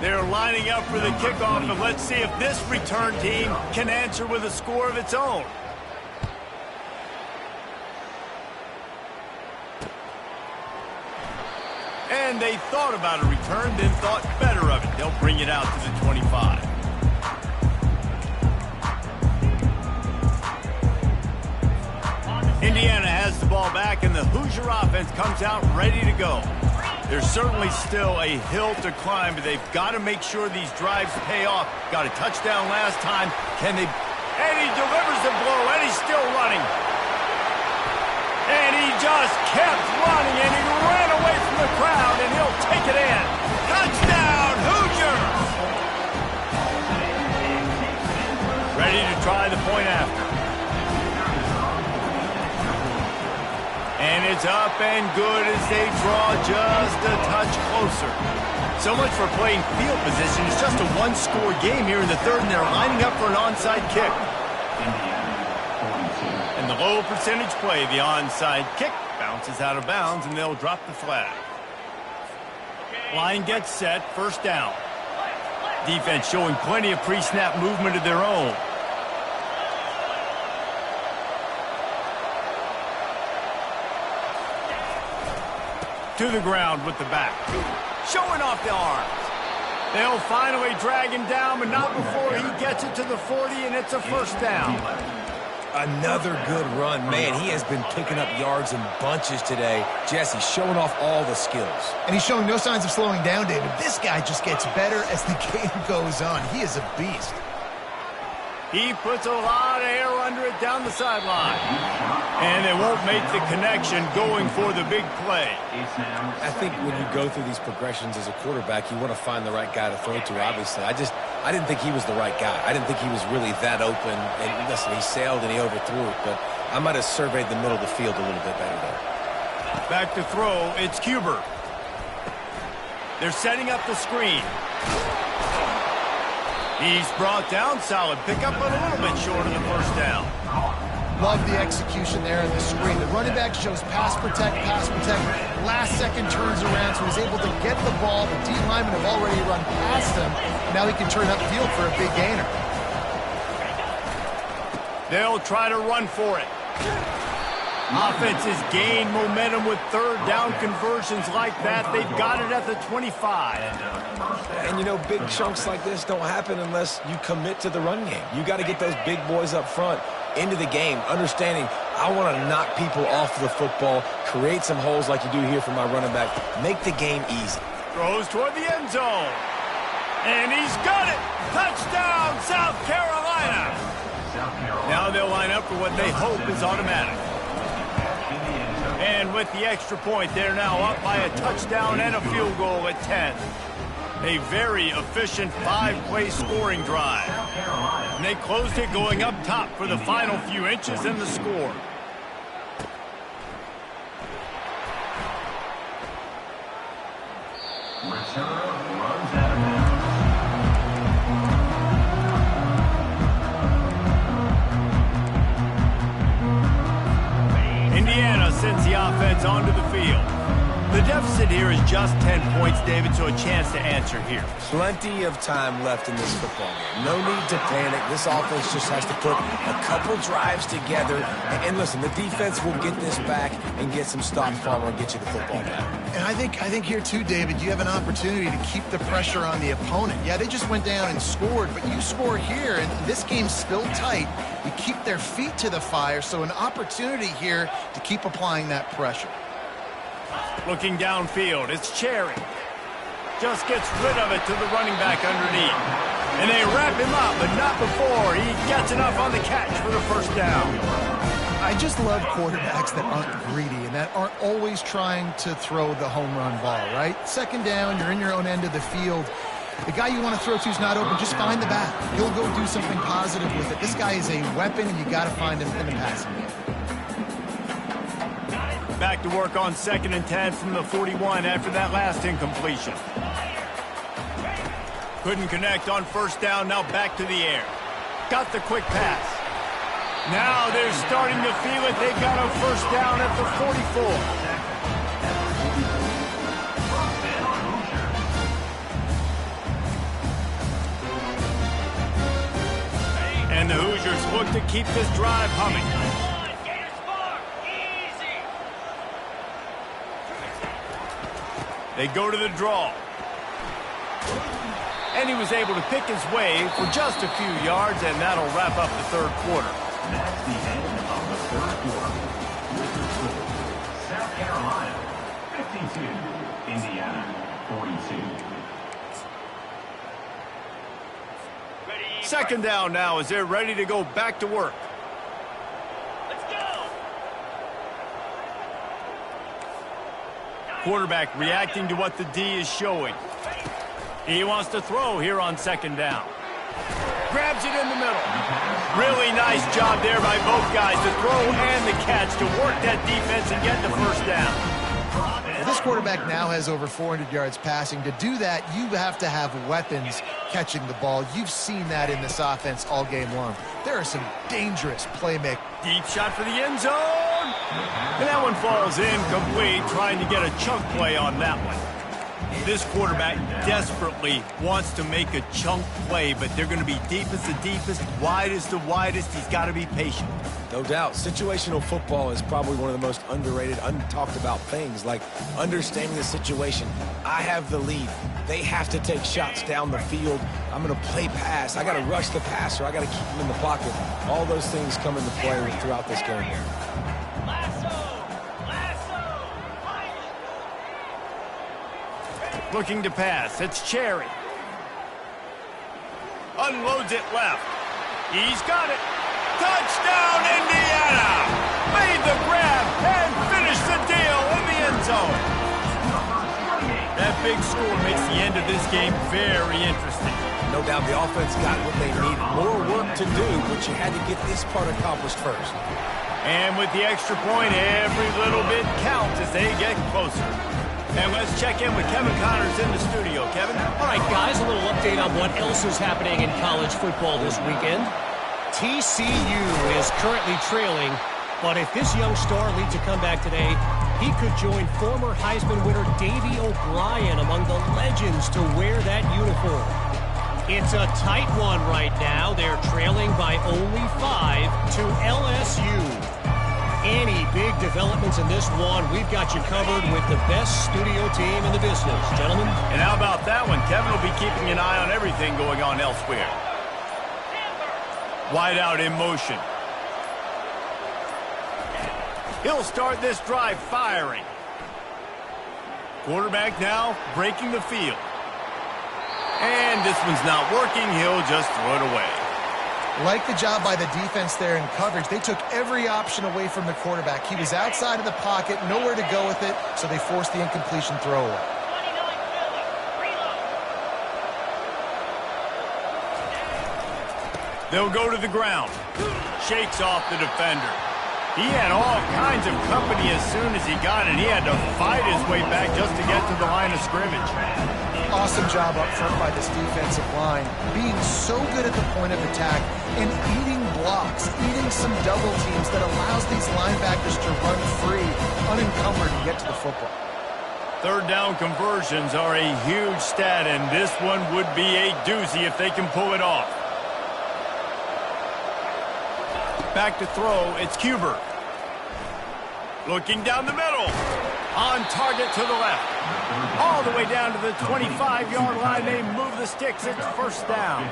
They're lining up for the kickoff, and let's see if this return team can answer with a score of its own. And they thought about a return, then thought better of it. They'll bring it out to the 25. Indiana has the ball back, and the Hoosier offense comes out ready to go. There's certainly still a hill to climb, but they've got to make sure these drives pay off. Got a touchdown last time. Can they? And he delivers the blow, and he's still running. And he just kept running, and he ran away from the crowd, and he'll take it in. Touchdown, Hoosiers! Ready to try the point after. And it's up and good as they draw just a touch closer. So much for playing field position. It's just a one-score game here in the third, and they're lining up for an onside kick. And the low percentage play, the onside kick, bounces out of bounds, and they'll drop the flag. Line gets set, first down. Defense showing plenty of pre-snap movement of their own. To the ground with the back. Showing off the arms. They'll finally drag him down, but not before he gets it to the 40, and it's a first down. Another good run. Man, he has been picking up yards in bunches today. Jesse showing off all the skills. And he's showing no signs of slowing down, David. This guy just gets better as the game goes on. He is a beast. He puts a lot of air under it down the sideline. And they won't make the connection going for the big play. I think when you go through these progressions as a quarterback, you want to find the right guy to throw to, obviously. I didn't think he was the right guy. I didn't think he was really that open. And listen, he sailed and he overthrew it, but I might have surveyed the middle of the field a little bit better there. Back to throw, it's Cuber. They're setting up the screen. He's brought down, solid pickup, but a little bit short of the first down. Love the execution there in the screen. The running back shows pass protect. Last second turns around, so he's able to get the ball. The D linemen have already run past him. Now he can turn upfield for a big gainer. They'll try to run for it. Offenses gain momentum with third down conversions like that. They've got it at the 25. And, you know, big chunks like this don't happen unless you commit to the run game. You got to get those big boys up front into the game, understanding I want to knock people off the football, create some holes like you do here for my running back, make the game easy. Throws toward the end zone. And he's got it. Touchdown, South Carolina. Now they'll line up for what they hope is automatic. And with the extra point, they're now up by a touchdown and a field goal at 10. A very efficient 5-play scoring drive. And they closed it going up top for the final few inches in the score. Runs out of bounds. Indiana sends the offense onto the field. The deficit here is just 10 points, David, so a chance to answer here. Plenty of time left in this football game. No need to panic. This offense just has to put a couple drives together. And listen, the defense will get this back and get some stops from and get you the football back. And I think here too, David, you have an opportunity to keep the pressure on the opponent. Yeah, they just went down and scored, but you score here, and this game's still tight. You keep their feet to the fire, so an opportunity here to keep applying that pressure. Looking downfield, it's Cherry. Just gets rid of it to the running back underneath. And they wrap him up, but not before he gets enough on the catch for the first down. I just love quarterbacks that aren't greedy and that aren't always trying to throw the home run ball, right? Second down, you're in your own end of the field. The guy you want to throw to is not open. Just find the back. He'll go do something positive with it. This guy is a weapon, and you got to find him in the passing game. Back to work on 2nd and 10 from the 41 after that last incompletion. Couldn't connect on first down, now back to the air. Got the quick pass. Now they're starting to feel it. They've got a first down at the 44. And the Hoosiers look to keep this drive humming. They go to the draw. And he was able to pick his way for just a few yards, and that'll wrap up the third quarter. That's the end of the third quarter. 52, Indiana 42. Second down now as they're ready to go back to work. Let's go. Quarterback reacting to what the D is showing. He wants to throw here on second down. Grabs it in the middle. Really nice job there by both guys, the throw and the catch, to work that defense and get the first down. Well, this quarterback now has over 400 yards passing. To do that, you have to have weapons catching the ball. You've seen that in this offense all game long. There are some dangerous playmakers. Deep shot for the end zone. And that one falls incomplete, trying to get a chunk play on that one. This quarterback desperately wants to make a chunk play, but they're going to be deep as the deepest, wide as the widest. He's got to be patient. No doubt. Situational football is probably one of the most underrated, untalked about things, like understanding the situation. I have the lead. They have to take shots down the field. I'm going to play pass. I got to rush the passer. I got to keep him in the pocket. All those things come into play throughout this game. Looking to pass. It's Cherry. Unloads it left. He's got it. Touchdown, Indiana! Made the grab and finished the deal in the end zone. That big score makes the end of this game very interesting. No doubt the offense got what they needed. More work to do, but you had to get this part accomplished first. And with the extra point, every little bit counts as they get closer. And let's check in with Kevin Connors in the studio. Kevin? All right, guys, a little update on what else is happening in college football this weekend. TCU is currently trailing, but if this young star leads a comeback today, he could join former Heisman winner Davey O'Brien among the legends to wear that uniform. It's a tight one right now. They're trailing by only 5 to LSU. Any big developments in this one, we've got you covered with the best studio team in the business, gentlemen. And how about that one? Kevin will be keeping an eye on everything going on elsewhere. Wide out in motion. He'll start this drive firing. Quarterback now breaking the field. And this one's not working. He'll just throw it away. Like the job by the defense there in coverage. They took every option away from the quarterback. He was outside of the pocket, nowhere to go with it, so they forced the incompletion throwaway. They'll go to the ground. Shakes off the defender. He had all kinds of company as soon as he got it. He had to fight his way back just to get to the line of scrimmage. Awesome job up front by this defensive line, being so good at the point of attack and eating blocks, eating some double teams that allows these linebackers to run free, unencumbered, and get to the football. Third down conversions are a huge stat, and this one would be a doozy if they can pull it off. Back to throw, it's Huber. Looking down the middle. On target to the left. All the way down to the 25-yard line. They move the sticks. It's first down.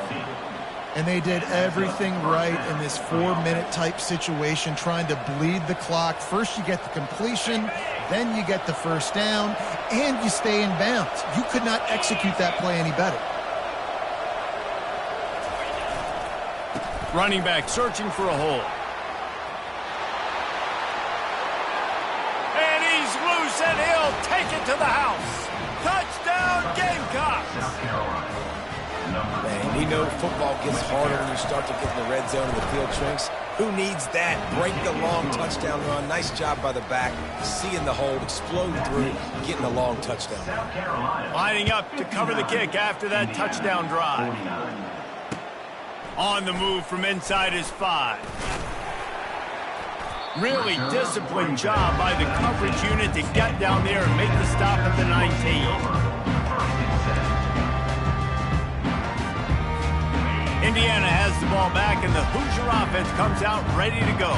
And they did everything right in this 4-minute type situation, trying to bleed the clock. First you get the completion, then you get the first down, and you stay in bounds. You could not execute that play any better. Running back searching for a hole. And he's loose, and he'll take it to the house. Touchdown, Gamecocks! Man, we know football gets harder when you start to get in the red zone and the field shrinks. Who needs that? Break the long touchdown run. Nice job by the back. Seeing the hold, explode through, getting a long touchdown. Lining up to cover the kick after that touchdown drive. On the move from inside his 5. Really disciplined job by the coverage unit to get down there and make the stop at the 19. Indiana has the ball back, and the Hoosier offense comes out ready to go.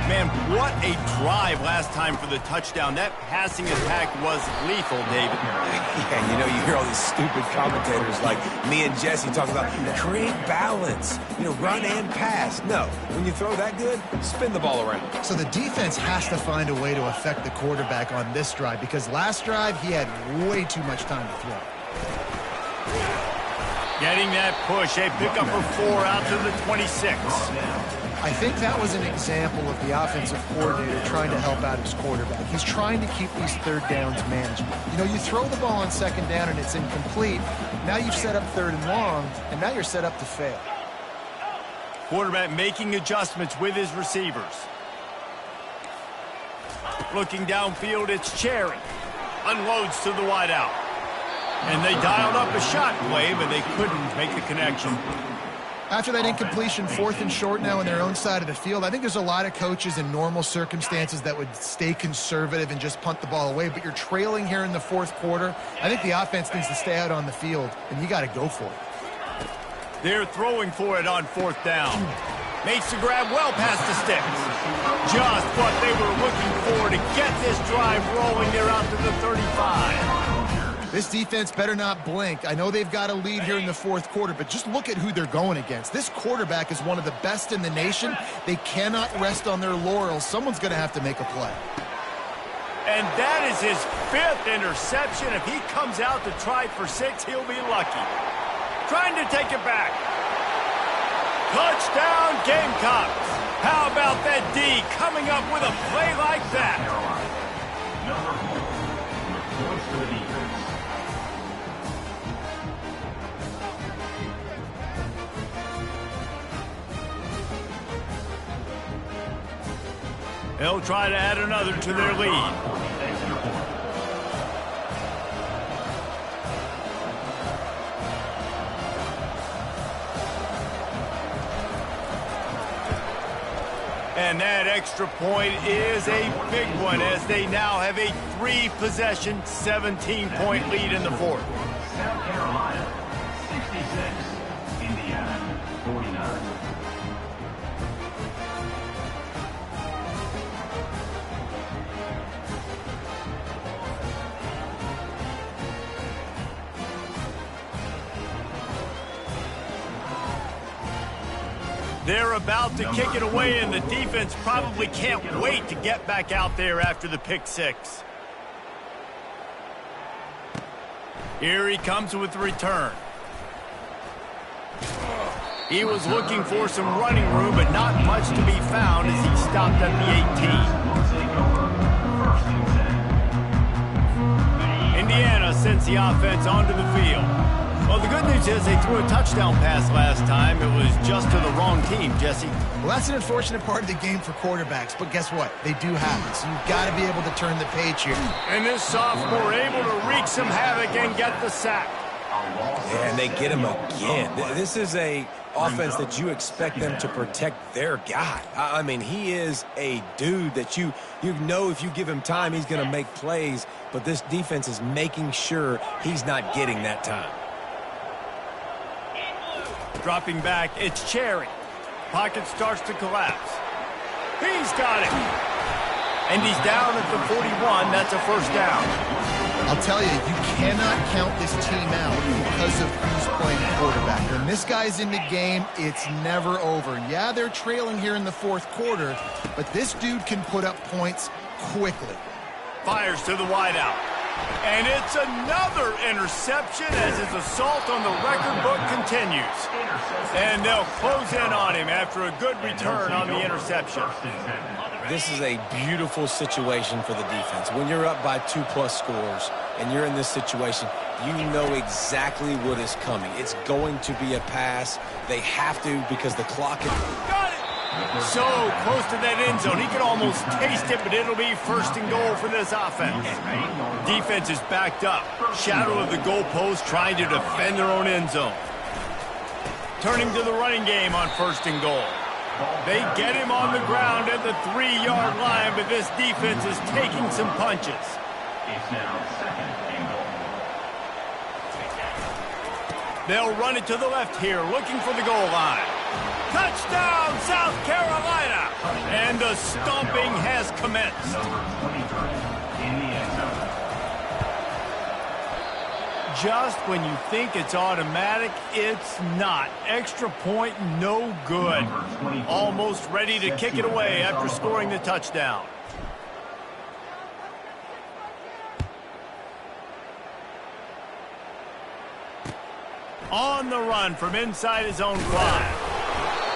Man, what a drive last time for the touchdown. That passing attack was lethal, David. Yeah, you know, you hear all these stupid commentators like me and Jesse talk about create balance, you know, run and pass. No, when you throw that good, spin the ball around. So the defense has to find a way to affect the quarterback on this drive because last drive he had way too much time to throw. Getting that push, a pickup of 4 out to the 26. I think that was an example of the offensive coordinator trying to help out his quarterback. He's trying to keep these third downs manageable. You know, you throw the ball on second down and it's incomplete. Now you've set up third and long, and now you're set up to fail. Quarterback making adjustments with his receivers. Looking downfield, it's Cherry. Unloads to the wideout. And they dialed up a shot play, but they couldn't make the connection. After that incompletion, 4th and short now on their own side of the field, I think there's a lot of coaches in normal circumstances that would stay conservative and just punt the ball away. But you're trailing here in the 4th quarter. I think the offense needs to stay out on the field, and you got to go for it. They're throwing for it on 4th down. Makes the grab well past the sticks. Just what they were looking for to get this drive rolling. They're out to the 35. This defense better not blink. I know they've got a lead here in the 4th quarter, but just look at who they're going against. This quarterback is one of the best in the nation. They cannot rest on their laurels. Someone's going to have to make a play. And that is his 5th interception. If he comes out to try for 6, he'll be lucky. Trying to take it back. Touchdown, Gamecocks. How about that D coming up with a play like that? Number 4, points for the defense. They'll try to add another to their lead. And that extra point is a big one as they now have a 3-possession, 17-point lead in the 4th. South Carolina, 66. Indiana, 49. They're about to kick it away, and the defense probably can't wait to get back out there after the pick 6. Here he comes with the return. He was looking for some running room, but not much to be found as he stopped at the 18. Indiana sends the offense onto the field. Well, the good news is they threw a touchdown pass last time. It was just to the wrong team, Jesse. Well, that's an unfortunate part of the game for quarterbacks, but guess what? They do happen, so you've got to be able to turn the page here. And this sophomore able to wreak some havoc and get the sack. Yeah, and they get him again. This is a offense that you expect them to protect their guy. I mean, he is a dude that you know if you give him time, he's going to make plays, but this defense is making sure he's not getting that time. Dropping back, it's Cherry. Pocket starts to collapse. He's got it. And he's down at the 41. That's a 1st down. I'll tell you, you cannot count this team out because of who's playing quarterback. When this guy's in the game, it's never over. Yeah, they're trailing here in the 4th quarter, but this dude can put up points quickly. Fires to the wideout. And it's another interception as his assault on the record book continues. And they'll close in on him after a good return on the interception. This is a beautiful situation for the defense. When you're up by 2+ scores and you're in this situation, you know exactly what is coming. It's going to be a pass. They have to because the clock is... Got it! So close to that end zone. He can almost taste it, but it'll be 1st and goal for this offense. Defense is backed up. Shadow of the goalpost trying to defend their own end zone. Turning to the running game on 1st and goal. They get him on the ground at the 3-yard line, but this defense is taking some punches. It's now 2nd and goal. They'll run it to the left here, looking for the goal line. Touchdown, South Carolina! And the stomping has commenced. Number 23 in the end zone. Just when you think it's automatic, it's not. Extra point, no good. Almost ready to kick it away after scoring the touchdown. On the run from inside his own 5.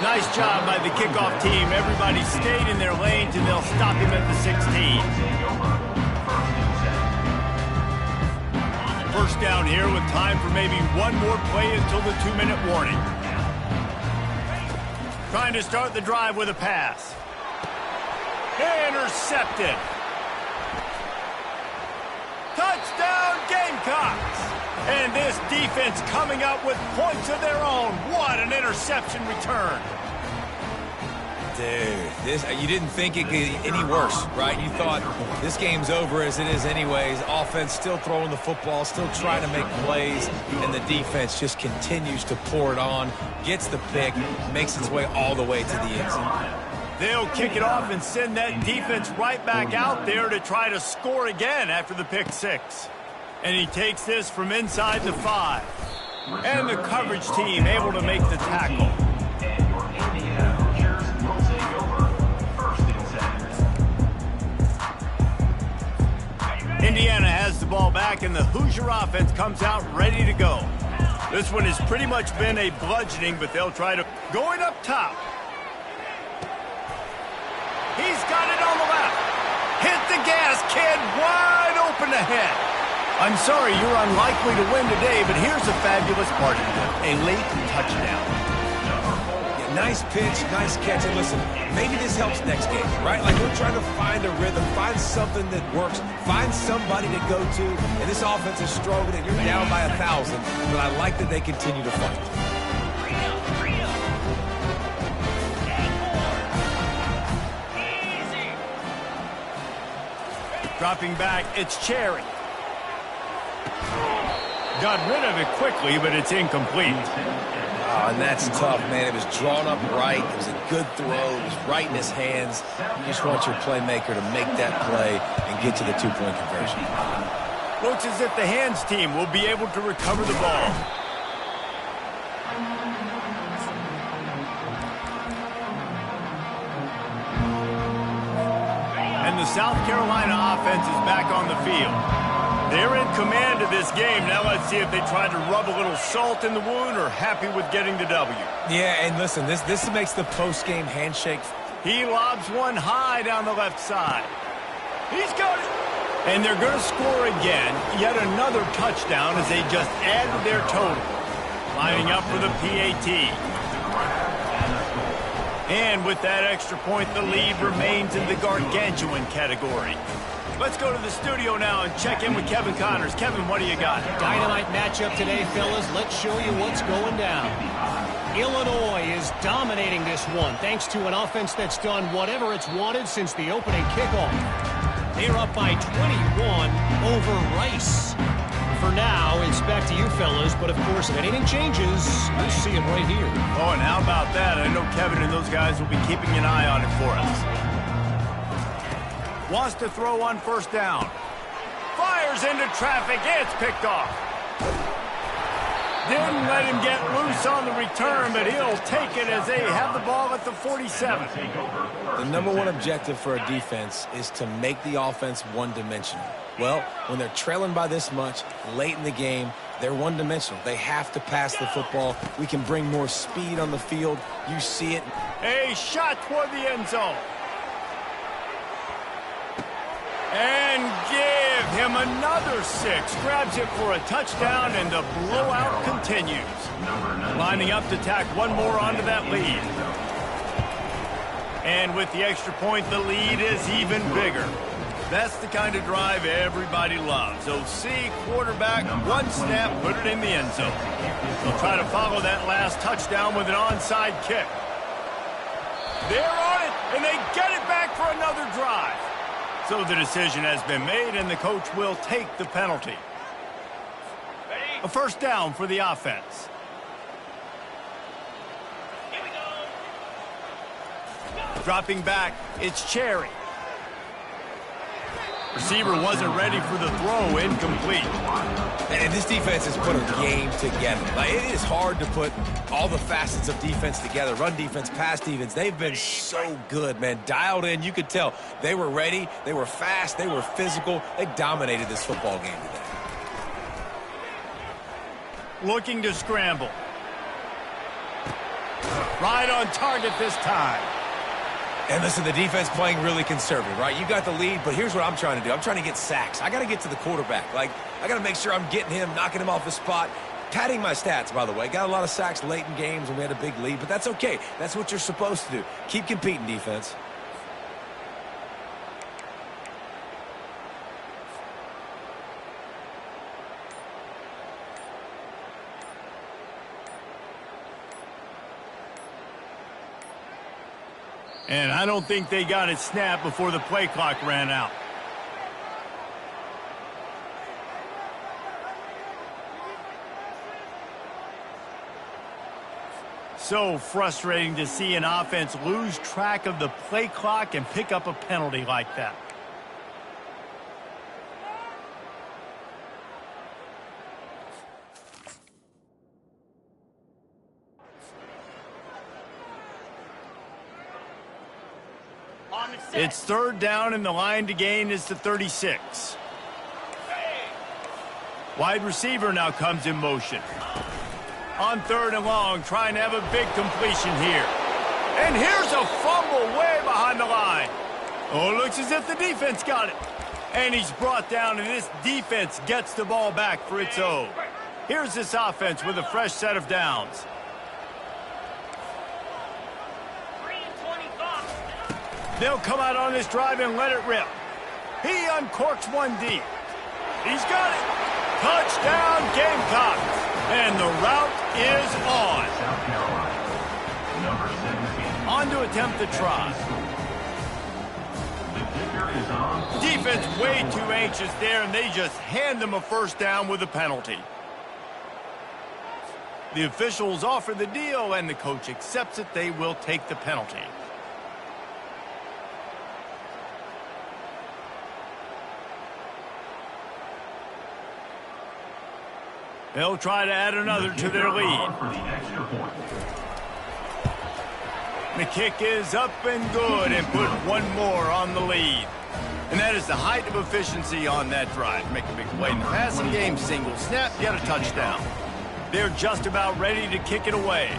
Nice job by the kickoff team. Everybody stayed in their lanes, and they'll stop him at the 16. First down here with time for maybe one more play until the 2-minute warning. Trying to start the drive with a pass. Intercepted. Touchdown, Gamecocks! And this defense coming up with points of their own. What an interception return. Dude, you didn't think it could get any worse, right? You thought this game's over as it is anyways. Offense still throwing the football, still trying to make plays, and the defense just continues to pour it on, gets the pick, makes its way all the way to the end zone. They'll kick it off and send that defense right back out there to try to score again after the pick 6. And he takes this from inside the 5. And the coverage team able to make the tackle. And your Indiana Hoosiers will take over 1st and 10. Indiana has the ball back, and the Hoosier offense comes out ready to go. This one has pretty much been a bludgeoning, but they'll try to... Going up top. He's got it on the left. Hit the gas, kid. Wide open ahead. I'm sorry you're unlikely to win today, but here's a fabulous part of it. A late touchdown. Yeah, nice pitch, nice catch. And listen, maybe this helps next game, right? Like we're trying to find a rhythm, find something that works, find somebody to go to. And this offense is struggling, and you're down by 1,000. But I like that they continue to fight. Dropping back, it's Cherry. Got rid of it quickly, but it's incomplete. Oh, and that's tough, man. It was drawn up right. It was a good throw. It was right in his hands. You just want your playmaker to make that play and get to the 2-point conversion. Looks as if the hands team will be able to recover the ball. And the South Carolina offense is back on the field. They're in command of this game. Now let's see if they try to rub a little salt in the wound or happy with getting the W. Yeah, and listen, this makes the post-game handshake. He lobs one high down the left side. He's got it. And they're going to score again. Yet another touchdown as they just add to their total. Lining up for the PAT. And with that extra point, the lead remains in the gargantuan category. Let's go to the studio now and check in with Kevin Connors. Kevin, what do you got? Dynamite matchup today, fellas. Let's show you what's going down. Illinois is dominating this one thanks to an offense that's done whatever it's wanted since the opening kickoff. They're up by 21 over Rice. For now, it's back to you, fellas. But, of course, if anything changes, you'll see it right here. Oh, and how about that? I know Kevin and those guys will be keeping an eye on it for us. Wants to throw on first down. Fires into traffic. It's picked off. Didn't let him get loose on the return, but he'll take it as they have the ball at the 47. The number one objective for a defense is to make the offense one-dimensional. Well, when they're trailing by this much late in the game, they're one-dimensional. They have to pass the football. We can bring more speed on the field. You see it. A shot toward the end zone. And give him another 6. Grabs it for a touchdown, and the blowout continues. Lining up to tack one more onto that lead. And with the extra point, the lead is even bigger. That's the kind of drive everybody loves. OC, quarterback, one snap, put it in the end zone. They'll try to follow that last touchdown with an onside kick. They're on it, and they get it back for another drive. So the decision has been made, and the coach will take the penalty. A first down for the offense. Here we go. Dropping back, it's Cherry. Receiver wasn't ready for the throw, incomplete. And this defense has put a game together. Like, it is hard to put all the facets of defense together. Run defense, pass defense. They've been so good, man. Dialed in, you could tell. They were ready, they were fast, they were physical. They dominated this football game today. Looking to scramble. Right on target this time. And listen, the defense playing really conservative, right? You got the lead, but here's what I'm trying to do. I'm trying to get sacks. I got to get to the quarterback. Like, I got to make sure I'm getting him, knocking him off the spot. Padding my stats, by the way. Got a lot of sacks late in games when we had a big lead, but that's okay. That's what you're supposed to do. Keep competing, defense. And I don't think they got it snapped before the play clock ran out. So frustrating to see an offense lose track of the play clock and pick up a penalty like that. It's third down, and the line to gain is to 36. Wide receiver now comes in motion. On third and long, trying to have a big completion here. And here's a fumble way behind the line. Oh, it looks as if the defense got it. And he's brought down, and this defense gets the ball back for its own. Here's this offense with a fresh set of downs. They'll come out on this drive and let it rip. He uncorks one deep. He's got it. Touchdown, Gamecocks. And the route is on. South Carolina, number 17. On to attempt the try. The kicker is on. Defense way too anxious there, and they just hand them a first down with a penalty. The officials offer the deal, and the coach accepts it. They will take the penalty. They'll try to add another to their lead. For the extra point. The kick is up and good, and put one more on the lead. And that is the height of efficiency on that drive. Make a big play in the passing game, single snap, get a touchdown. They're just about ready to kick it away.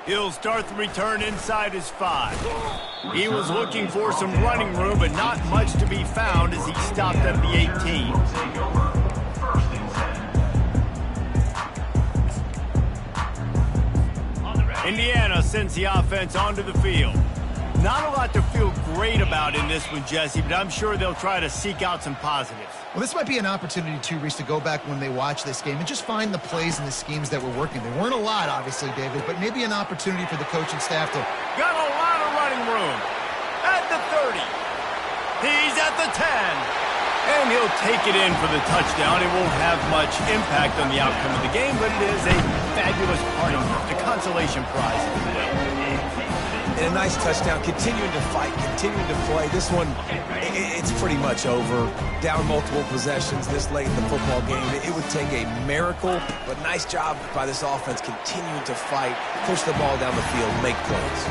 He'll start the return inside his 5. He was looking for some running room, but not much to be found as he stopped at the 18. Take over. First and 10. Indiana sends the offense onto the field. Not a lot to feel great about in this one, Jesse, but I'm sure they'll try to seek out some positives. Well, this might be an opportunity, too, Reese, to go back when they watch this game and just find the plays and the schemes that were working. There weren't a lot, obviously, David, but maybe an opportunity for the coaching staff to... Got a lot of running room. At the 30. He's at the 10. And he'll take it in for the touchdown. It won't have much impact on the outcome of the game, but it is a fabulous parting gift, a consolation prize, if you will. And a nice touchdown, continuing to fight, continuing to play. This one, it's pretty much over. Down multiple possessions this late in the football game. It would take a miracle, but nice job by this offense continuing to fight, push the ball down the field, make plays.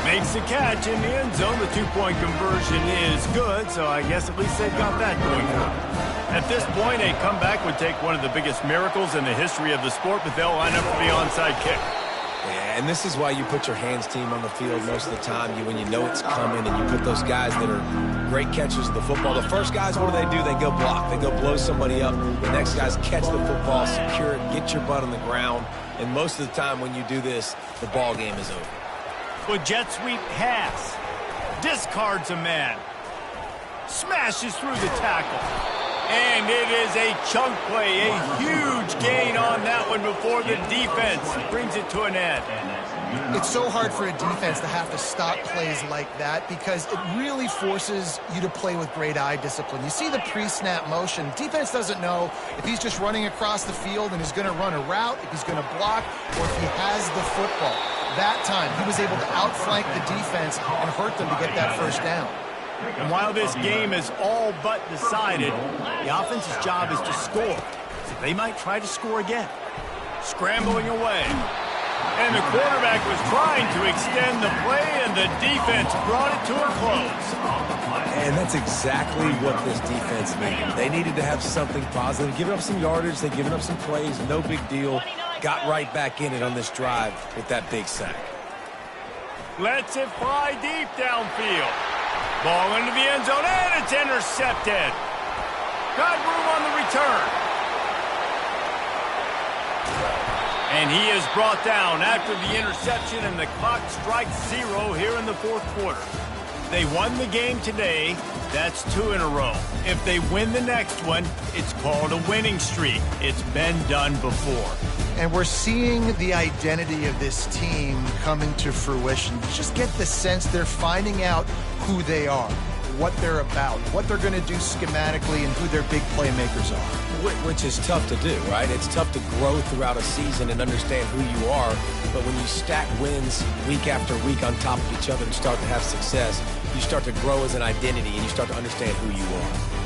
Makes the catch in the end zone. The two-point conversion is good, so I guess at least they've got that going for them. At this point, a comeback would take one of the biggest miracles in the history of the sport, but they'll line up for the onside kick. Yeah, and this is why you put your hands team on the field most of the time. When you know it's coming, and you put those guys that are great catchers of the football. The first guys, what do? They go block. They go blow somebody up. The next guys catch the football, secure it, get your butt on the ground. And most of the time when you do this, the ball game is over. With jet sweep pass. Discards a man. Smashes through the tackle. And it is a chunk play, a huge gain on that one before the defense brings it to an end. It's so hard for a defense to have to stop plays like that because it really forces you to play with great eye discipline. You see the pre-snap motion. Defense doesn't know if he's just running across the field and is going to run a route, if he's going to block, or if he has the football. That time, he was able to outflank the defense and hurt them to get that first down. And while this game is all but decided, the offense's job is to score. So they might try to score again. Scrambling away. And the quarterback was trying to extend the play, and the defense brought it to a close. And that's exactly what this defense needed. They needed to have something positive. Giving up some yardage, they've given up some plays, no big deal. Got right back in it on this drive with that big sack. Lets it fly deep downfield. Ball into the end zone, and it's intercepted. Got room on the return. And he is brought down after the interception, and the clock strikes 0 here in the fourth quarter. They won the game today. That's 2 in a row. If they win the next one, it's called a winning streak. It's been done before. And we're seeing the identity of this team coming to fruition. You just get the sense they're finding out who they are, what they're about, what they're going to do schematically, and who their big playmakers are. Which is tough to do, right? It's tough to grow throughout a season and understand who you are. But when you stack wins week after week on top of each other and start to have success, you start to grow as an identity and you start to understand who you are.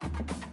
2.